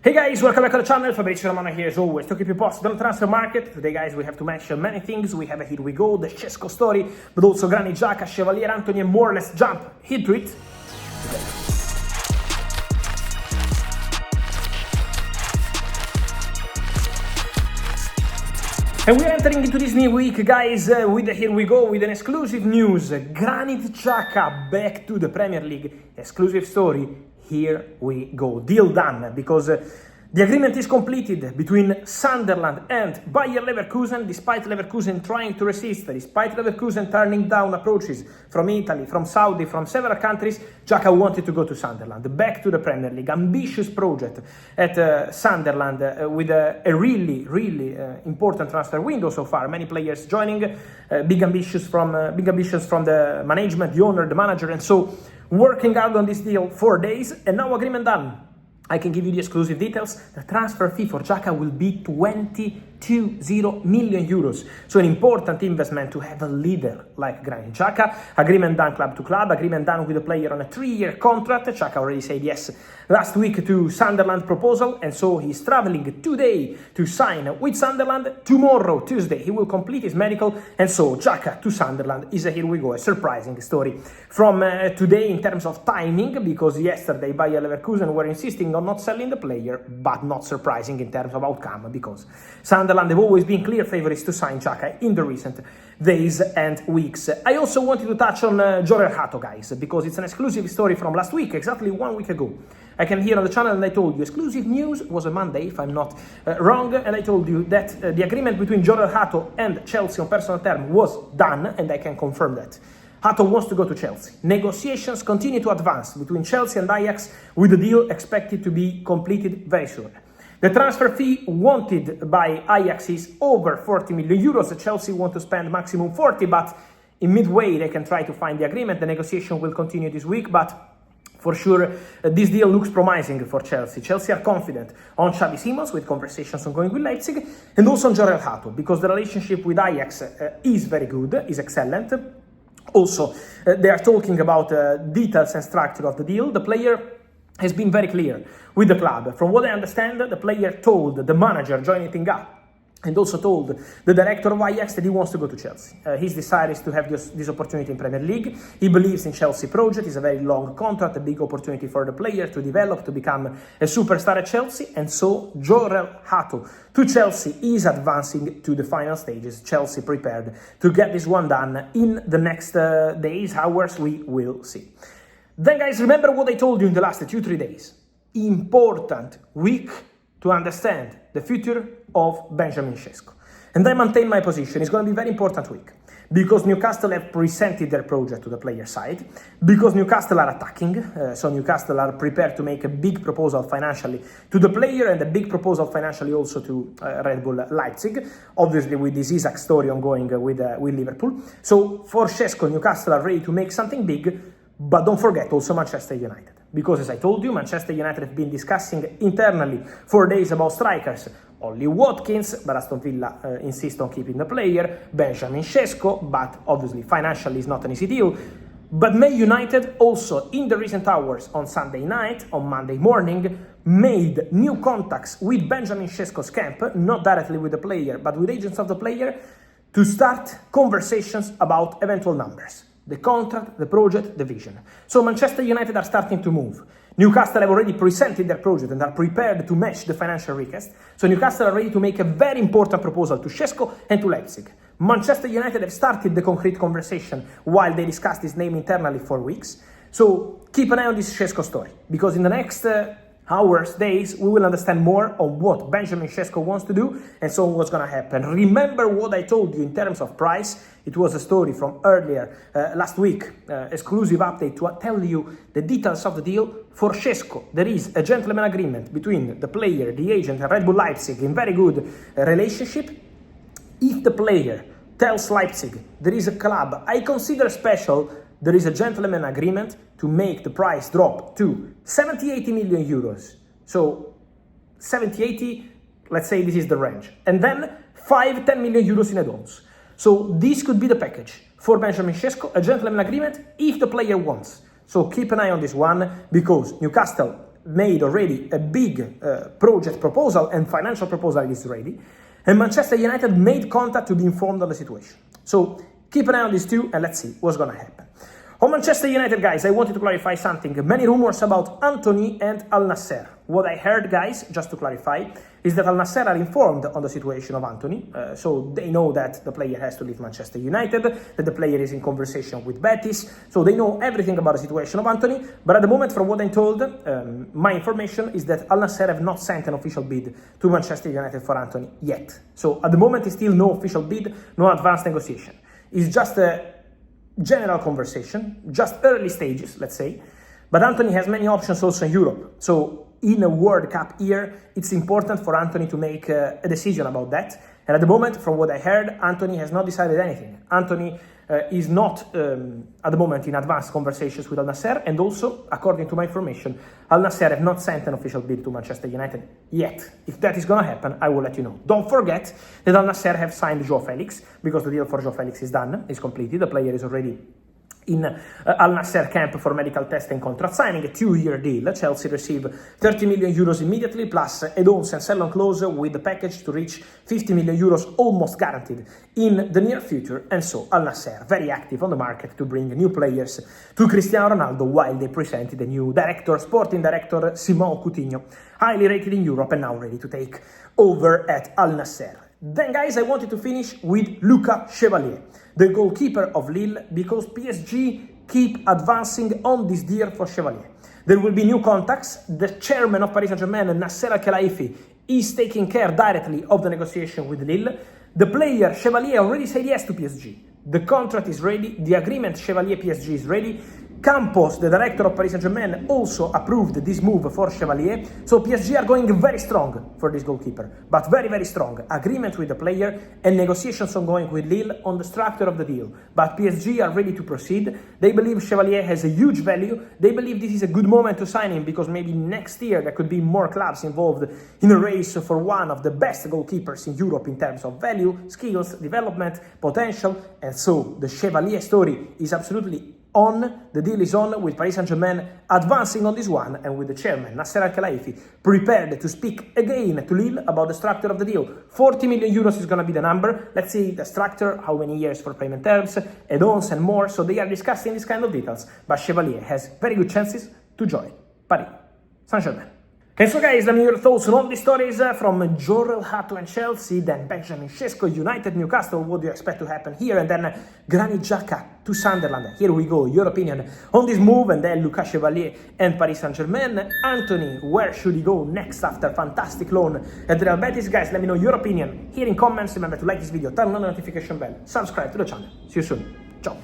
Hey guys, welcome back to the channel. Fabrizio Romano here as always to keep you posted on the transfer market. Today guys, we have to mention many things. We have a Here We Go, the Šeško story, but also Granit, Xhaka, Chevalier, Antony, and more. Let's jump into it. And we're entering into this new week, guys, with the Here We Go, with an exclusive news. Granit Xhaka back to the Premier League. Exclusive story. Here we go. Deal done, because the agreement is completed between Sunderland and Bayer Leverkusen, despite Leverkusen trying to resist, despite Leverkusen turning down approaches from Italy, from Saudi, from several countries. Xhaka wanted to go to Sunderland, back to the Premier League. Ambitious project at Sunderland with a really important transfer window so far. Many players joining, big ambitions from the management, the owner, the manager, and so working out on this deal 4 days, and now agreement done. I can give you the exclusive details. The transfer fee for Xhaka will be 22 million euros. So an important investment to have a leader like Granit Xhaka. Agreement done club to club. Agreement done with the player on a 3-year contract. Xhaka already said yes last week to Sunderland proposal, and so he's traveling today to sign with Sunderland. Tomorrow, Tuesday, he will complete his medical, and so Xhaka to Sunderland is a Here We Go, a surprising story from today in terms of timing, because yesterday Bayer Leverkusen were insisting on not selling the player, but not surprising in terms of outcome, because Sunderland have always been clear favorites to sign Xhaka in the recent days and weeks. I also wanted to touch on Jorrel Hato, guys, because it's an exclusive story from last week, exactly 1 week ago. I came here on the channel and I told you exclusive news was a Monday, if I'm not wrong, and I told you that the agreement between Jorrel Hato and Chelsea on personal terms was done, and I can confirm that. Hato wants to go to Chelsea. Negotiations continue to advance between Chelsea and Ajax, with the deal expected to be completed very soon. The transfer fee wanted by Ajax is over 40 million euros. Chelsea want to spend maximum 40, but in midway they can try to find the agreement. The negotiation will continue this week, but for sure, this deal looks promising for Chelsea. Chelsea are confident on Xavi Simons, with conversations ongoing with Leipzig, and also on Jorrel Hato, because the relationship with Ajax is very good, is excellent. Also, they are talking about details and structure of the deal. The player has been very clear with the club. From what I understand, the player told the manager joining things up, and also told the director of Ajax that he wants to go to Chelsea. His desire is to have this opportunity in Premier League. He believes in Chelsea project. It's a very long contract, a big opportunity for the player to develop, to become a superstar at Chelsea. And so Jorrel Hato to Chelsea is advancing to the final stages. Chelsea prepared to get this one done in the next days, hours, we will see. Then guys, remember what I told you in the last 2-3 days. Important week to understand the future of Benjamin Sesko. And I maintain my position. It's going to be a very important week, because Newcastle have presented their project to the player side, because Newcastle are attacking, so Newcastle are prepared to make a big proposal financially to the player, and a big proposal financially also to Red Bull Leipzig, obviously with this Isaac story ongoing with Liverpool. So for Šeško, Newcastle are ready to make something big, but don't forget also Manchester United. Because as I told you, Manchester United have been discussing internally for days about strikers. Only Watkins, but Aston Villa insist on keeping the player. Benjamin Sesko, but obviously financially is not an easy deal. But Man United also in the recent hours on Sunday night, on Monday morning, made new contacts with Benjamin Sesko's camp, not directly with the player, but with agents of the player, to start conversations about eventual numbers. The contract, the project, the vision. So Manchester United are starting to move. Newcastle have already presented their project and are prepared to match the financial request. So Newcastle are ready to make a very important proposal to Šeško and to Leipzig. Manchester United have started the concrete conversation while they discussed his name internally for weeks. So keep an eye on this Šeško story, because in the next hours, days, we will understand more on what Benjamin Sesko wants to do, and so what's going to happen. Remember what I told you in terms of price. It was a story from earlier last week, exclusive update to tell you the details of the deal. For Šeško, there is a gentleman agreement between the player, the agent, and Red Bull Leipzig in very good relationship. If the player tells Leipzig there is a club I consider special, there is a gentleman agreement to make the price drop to 70-80 million euros. So 70-80, let's say this is the range. And then 5-10 million euros in add-ons. So this could be the package for Benjamin Sesko, a gentleman agreement if the player wants. So keep an eye on this one, because Newcastle made already a big project proposal and financial proposal is ready. And Manchester United made contact to be informed of the situation. So keep an eye on these two and let's see what's going to happen. On Manchester United, guys, I wanted to clarify something. Many rumors about Antony and Al-Nassr. What I heard, guys, just to clarify, is that Al-Nassr are informed on the situation of Antony. So they know that the player has to leave Manchester United, that the player is in conversation with Betis. So they know everything about the situation of Antony. But at the moment, from what I'm told, my information is that Al-Nassr have not sent an official bid to Manchester United for Antony yet. So at the moment, it's still no official bid, no advanced negotiation. It's just a general conversation, just early stages, let's say. But Antony has many options also in Europe. So in a World Cup year, it's important for Antony to make a decision about that. And at the moment, from what I heard, Antony has not decided anything. Antony is not, at the moment, in advanced conversations with Al-Nassr. And also, according to my information, Al-Nassr have not sent an official bid to Manchester United yet. If that is going to happen, I will let you know. Don't forget that Al-Nassr have signed João Félix, because the deal for João Félix is done, is completed. The player is already in Al-Nassr camp for medical testing contract signing, a 2-year deal. Chelsea receive 30 million euros immediately, plus add-ons and sell-on clause with the package to reach 50 million euros almost guaranteed in the near future. And so Al-Nassr very active on the market to bring new players to Cristiano Ronaldo, while they presented a new director, sporting director, Simon Coutinho, highly rated in Europe and now ready to take over at Al-Nassr. Then, guys, I wanted to finish with Lucas Chevalier, the goalkeeper of Lille, because PSG keep advancing on this deal for Chevalier. There will be new contacts. The chairman of Paris Saint-Germain, Nasser Al-Khelaifi, is taking care directly of the negotiation with Lille. The player Chevalier already said yes to PSG. The contract is ready. The agreement Chevalier-PSG is ready. Campos, the director of Paris Saint-Germain, also approved this move for Chevalier. So PSG are going very strong for this goalkeeper, but very, very strong. Agreement with the player and negotiations ongoing with Lille on the structure of the deal. But PSG are ready to proceed. They believe Chevalier has a huge value. They believe this is a good moment to sign him, because maybe next year there could be more clubs involved in a race for one of the best goalkeepers in Europe in terms of value, skills, development, potential. And so the Chevalier story is absolutely on. The deal is on, with Paris Saint-Germain advancing on this one, and with the chairman, Nasser Al-Khelaifi, prepared to speak again to Lille about the structure of the deal. 40 million euros is going to be the number. Let's see the structure, how many years for payment terms, add-ons and more. So they are discussing this kind of details, but Chevalier has very good chances to join Paris Saint-Germain. And so, guys, let me hear your thoughts on all these stories from Jorrel Hato and Chelsea, then Benjamin Šeško, United, Newcastle. What do you expect to happen here? And then Granit Xhaka to Sunderland. Here we go, your opinion on this move. And then Lucas Chevalier and Paris Saint-Germain. Antony, where should he go next after fantastic loan at Real Betis? Guys, let me know your opinion here in comments. Remember to like this video, turn on the notification bell, subscribe to the channel. See you soon. Ciao.